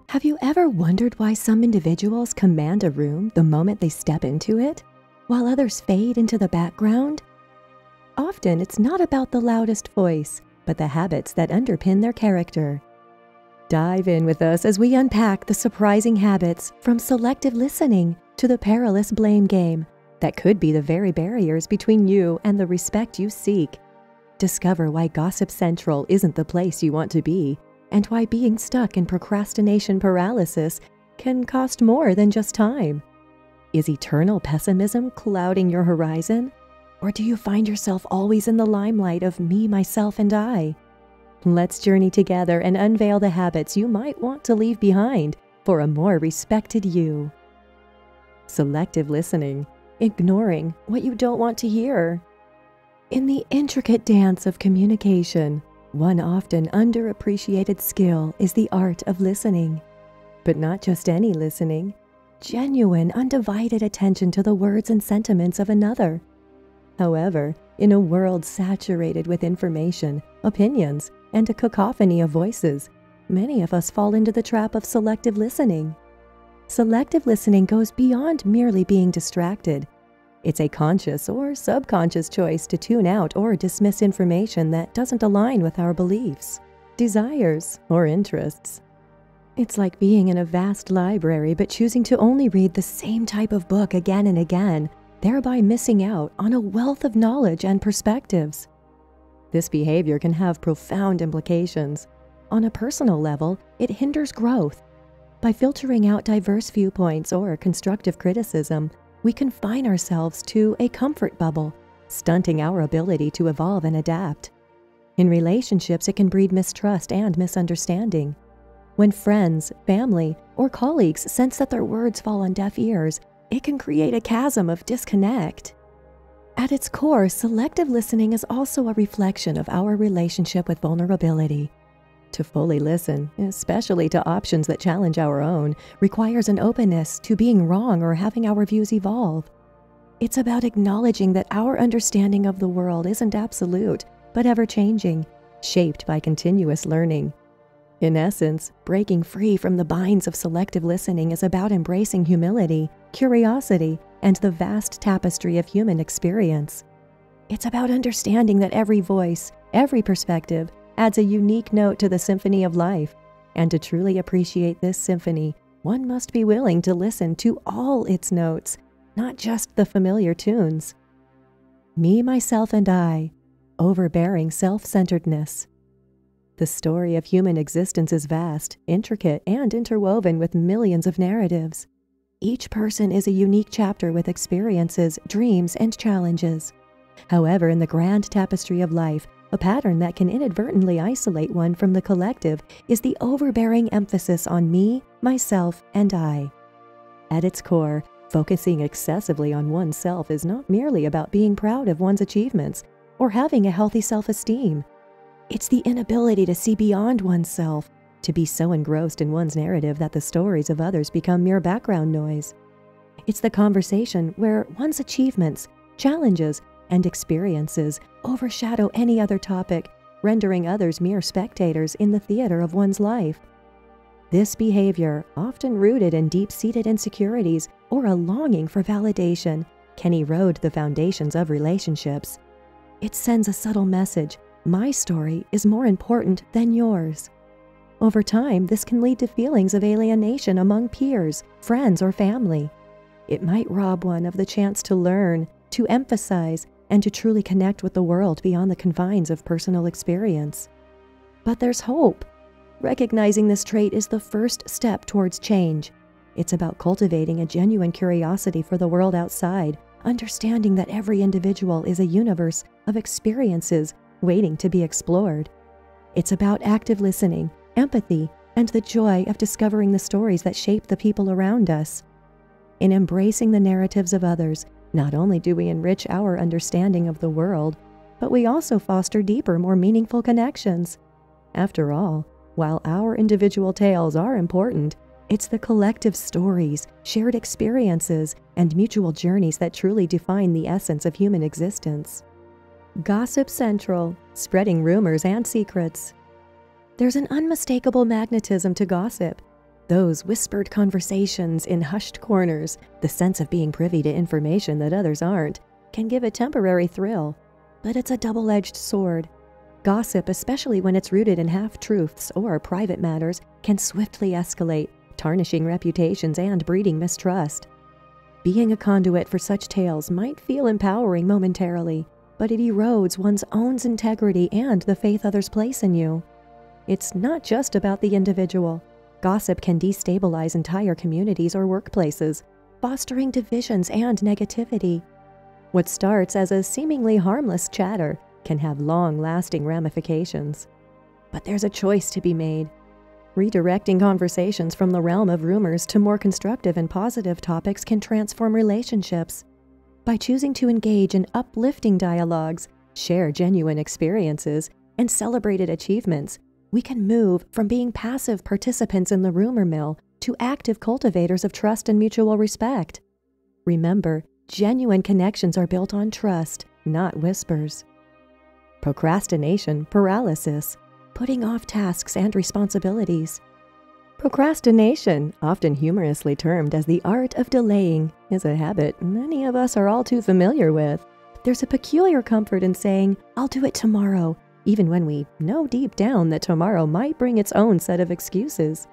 Have you ever wondered why some individuals command a room the moment they step into it, while others fade into the background? Often it's not about the loudest voice, but the habits that underpin their character. Dive in with us as we unpack the surprising habits from selective listening to the perilous blame game that could be the very barriers between you and the respect you seek. Discover why Gossip Central isn't the place you want to be, and why being stuck in procrastination paralysis can cost more than just time. Is eternal pessimism clouding your horizon? Or do you find yourself always in the limelight of me, myself, and I? Let's journey together and unveil the habits you might want to leave behind for a more respected you. Selective listening, ignoring what you don't want to hear. In the intricate dance of communication, one often underappreciated skill is the art of listening. But not just any listening, genuine, undivided attention to the words and sentiments of another. However, in a world saturated with information, opinions, and a cacophony of voices, many of us fall into the trap of selective listening. Selective listening goes beyond merely being distracted. It's a conscious or subconscious choice to tune out or dismiss information that doesn't align with our beliefs, desires, or interests. It's like being in a vast library but choosing to only read the same type of book again and again, thereby missing out on a wealth of knowledge and perspectives. This behavior can have profound implications. On a personal level, it hinders growth. By filtering out diverse viewpoints or constructive criticism, we confine ourselves to a comfort bubble, stunting our ability to evolve and adapt. In relationships, it can breed mistrust and misunderstanding. When friends, family, or colleagues sense that their words fall on deaf ears, it can create a chasm of disconnect. At its core, selective listening is also a reflection of our relationship with vulnerability. To fully listen, especially to options that challenge our own, requires an openness to being wrong or having our views evolve. It's about acknowledging that our understanding of the world isn't absolute, but ever-changing, shaped by continuous learning. In essence, breaking free from the binds of selective listening is about embracing humility, curiosity, and the vast tapestry of human experience. It's about understanding that every voice, every perspective, adds a unique note to the symphony of life, and to truly appreciate this symphony, one must be willing to listen to all its notes, not just the familiar tunes. Me, myself, and I, overbearing self-centeredness. The story of human existence is vast, intricate, and interwoven with millions of narratives. Each person is a unique chapter with experiences, dreams, and challenges. However, in the grand tapestry of life, a pattern that can inadvertently isolate one from the collective is the overbearing emphasis on me, myself, and I. At its core, focusing excessively on oneself is not merely about being proud of one's achievements or having a healthy self-esteem. It's the inability to see beyond oneself, to be so engrossed in one's narrative that the stories of others become mere background noise. It's the conversation where one's achievements, challenges, and experiences overshadow any other topic, rendering others mere spectators in the theater of one's life. This behavior, often rooted in deep-seated insecurities or a longing for validation, can erode the foundations of relationships. It sends a subtle message: my story is more important than yours. Over time, this can lead to feelings of alienation among peers, friends, or family. It might rob one of the chance to learn, to emphasize, and to truly connect with the world beyond the confines of personal experience. But there's hope. Recognizing this trait is the first step towards change. It's about cultivating a genuine curiosity for the world outside, understanding that every individual is a universe of experiences waiting to be explored. It's about active listening, empathy, and the joy of discovering the stories that shape the people around us. In embracing the narratives of others, not only do we enrich our understanding of the world, but we also foster deeper, more meaningful connections. After all, while our individual tales are important, it's the collective stories, shared experiences, and mutual journeys that truly define the essence of human existence. Gossip Central, spreading rumors and secrets. There's an unmistakable magnetism to gossip. Those whispered conversations in hushed corners, the sense of being privy to information that others aren't, can give a temporary thrill, but it's a double-edged sword. Gossip, especially when it's rooted in half-truths or private matters, can swiftly escalate, tarnishing reputations and breeding mistrust. Being a conduit for such tales might feel empowering momentarily, but it erodes one's own integrity and the faith others place in you. It's not just about the individual. Gossip can destabilize entire communities or workplaces, fostering divisions and negativity. What starts as a seemingly harmless chatter can have long-lasting ramifications. But there's a choice to be made. Redirecting conversations from the realm of rumors to more constructive and positive topics can transform relationships. By choosing to engage in uplifting dialogues, share genuine experiences, and celebrated achievements, we can move from being passive participants in the rumor mill to active cultivators of trust and mutual respect. Remember, genuine connections are built on trust, not whispers. Procrastination paralysis, putting off tasks and responsibilities. Procrastination, often humorously termed as the art of delaying, is a habit many of us are all too familiar with. There's a peculiar comfort in saying, "I'll do it tomorrow," even when we know deep down that tomorrow might bring its own set of excuses.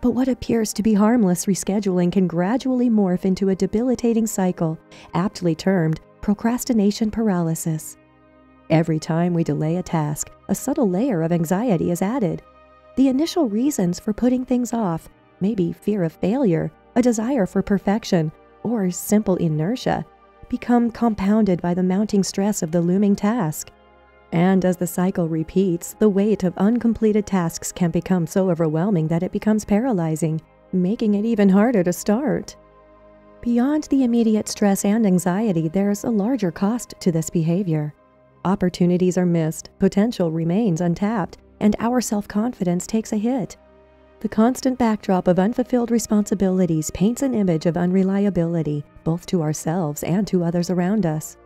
But what appears to be harmless rescheduling can gradually morph into a debilitating cycle, aptly termed procrastination paralysis. Every time we delay a task, a subtle layer of anxiety is added. The initial reasons for putting things off, maybe fear of failure, a desire for perfection, or simple inertia, become compounded by the mounting stress of the looming task. And as the cycle repeats, the weight of uncompleted tasks can become so overwhelming that it becomes paralyzing, making it even harder to start. Beyond the immediate stress and anxiety, there's a larger cost to this behavior. Opportunities are missed, potential remains untapped, and our self-confidence takes a hit. The constant backdrop of unfulfilled responsibilities paints an image of unreliability, both to ourselves and to others around us.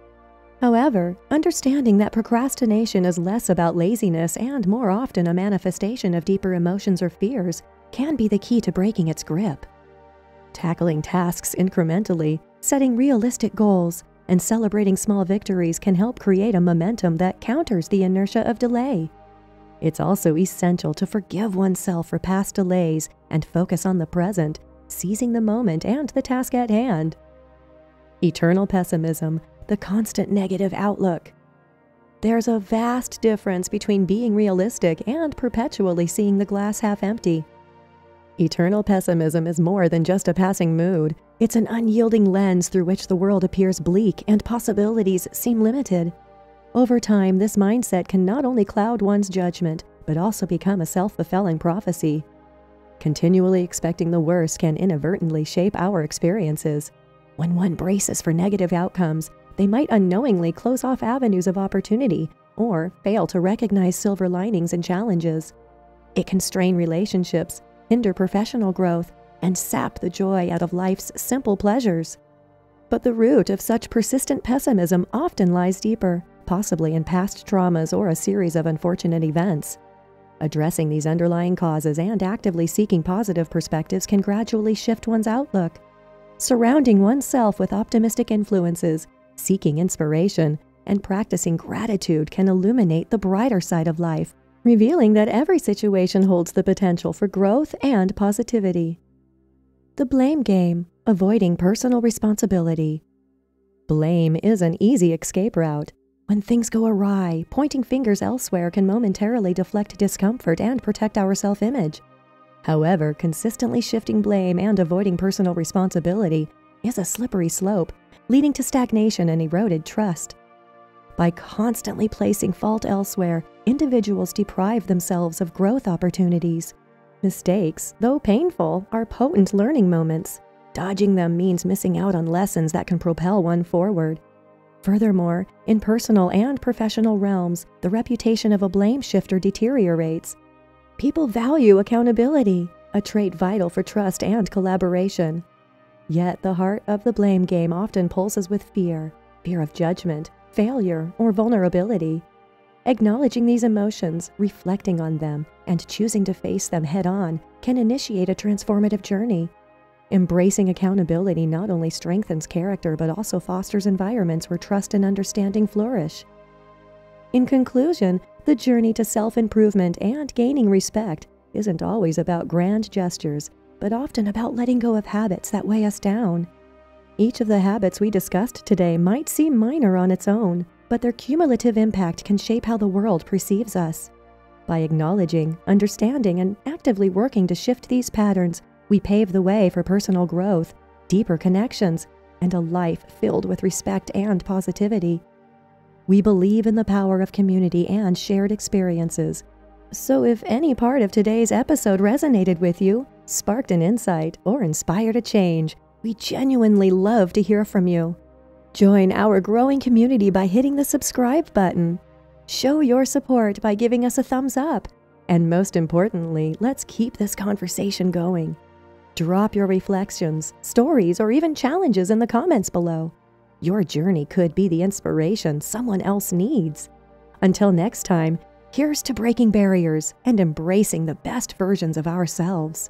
However, understanding that procrastination is less about laziness and more often a manifestation of deeper emotions or fears can be the key to breaking its grip. Tackling tasks incrementally, setting realistic goals, and celebrating small victories can help create a momentum that counters the inertia of delay. It's also essential to forgive oneself for past delays and focus on the present, seizing the moment and the task at hand. Eternal pessimism, the constant negative outlook. There's a vast difference between being realistic and perpetually seeing the glass half empty. Eternal pessimism is more than just a passing mood. It's an unyielding lens through which the world appears bleak and possibilities seem limited. Over time, this mindset can not only cloud one's judgment, but also become a self-fulfilling prophecy. Continually expecting the worst can inadvertently shape our experiences. When one braces for negative outcomes, they might unknowingly close off avenues of opportunity or fail to recognize silver linings and challenges. It can strain relationships, hinder professional growth, and sap the joy out of life's simple pleasures. But the root of such persistent pessimism often lies deeper, possibly in past traumas or a series of unfortunate events. Addressing these underlying causes and actively seeking positive perspectives can gradually shift one's outlook. Surrounding oneself with optimistic influences, seeking inspiration, and practicing gratitude can illuminate the brighter side of life, revealing that every situation holds the potential for growth and positivity. The blame game, avoiding personal responsibility. Blame is an easy escape route. When things go awry, pointing fingers elsewhere can momentarily deflect discomfort and protect our self-image. However, consistently shifting blame and avoiding personal responsibility is a slippery slope, leading to stagnation and eroded trust. By constantly placing fault elsewhere, individuals deprive themselves of growth opportunities. Mistakes, though painful, are potent learning moments. Dodging them means missing out on lessons that can propel one forward. Furthermore, in personal and professional realms, the reputation of a blame shifter deteriorates. People value accountability, a trait vital for trust and collaboration. Yet the heart of the blame game often pulses with fear of judgment, failure, or vulnerability. Acknowledging these emotions, reflecting on them, and choosing to face them head-on can initiate a transformative journey. Embracing accountability not only strengthens character but also fosters environments where trust and understanding flourish. In conclusion, the journey to self-improvement and gaining respect isn't always about grand gestures, but often about letting go of habits that weigh us down. Each of the habits we discussed today might seem minor on its own, but their cumulative impact can shape how the world perceives us. By acknowledging, understanding, and actively working to shift these patterns, we pave the way for personal growth, deeper connections, and a life filled with respect and positivity. We believe in the power of community and shared experiences. So if any part of today's episode resonated with you, sparked an insight, or inspired a change, we genuinely love to hear from you. Join our growing community by hitting the subscribe button. Show your support by giving us a thumbs up. And most importantly, let's keep this conversation going. Drop your reflections, stories, or even challenges in the comments below. Your journey could be the inspiration someone else needs. Until next time, here's to breaking barriers and embracing the best versions of ourselves.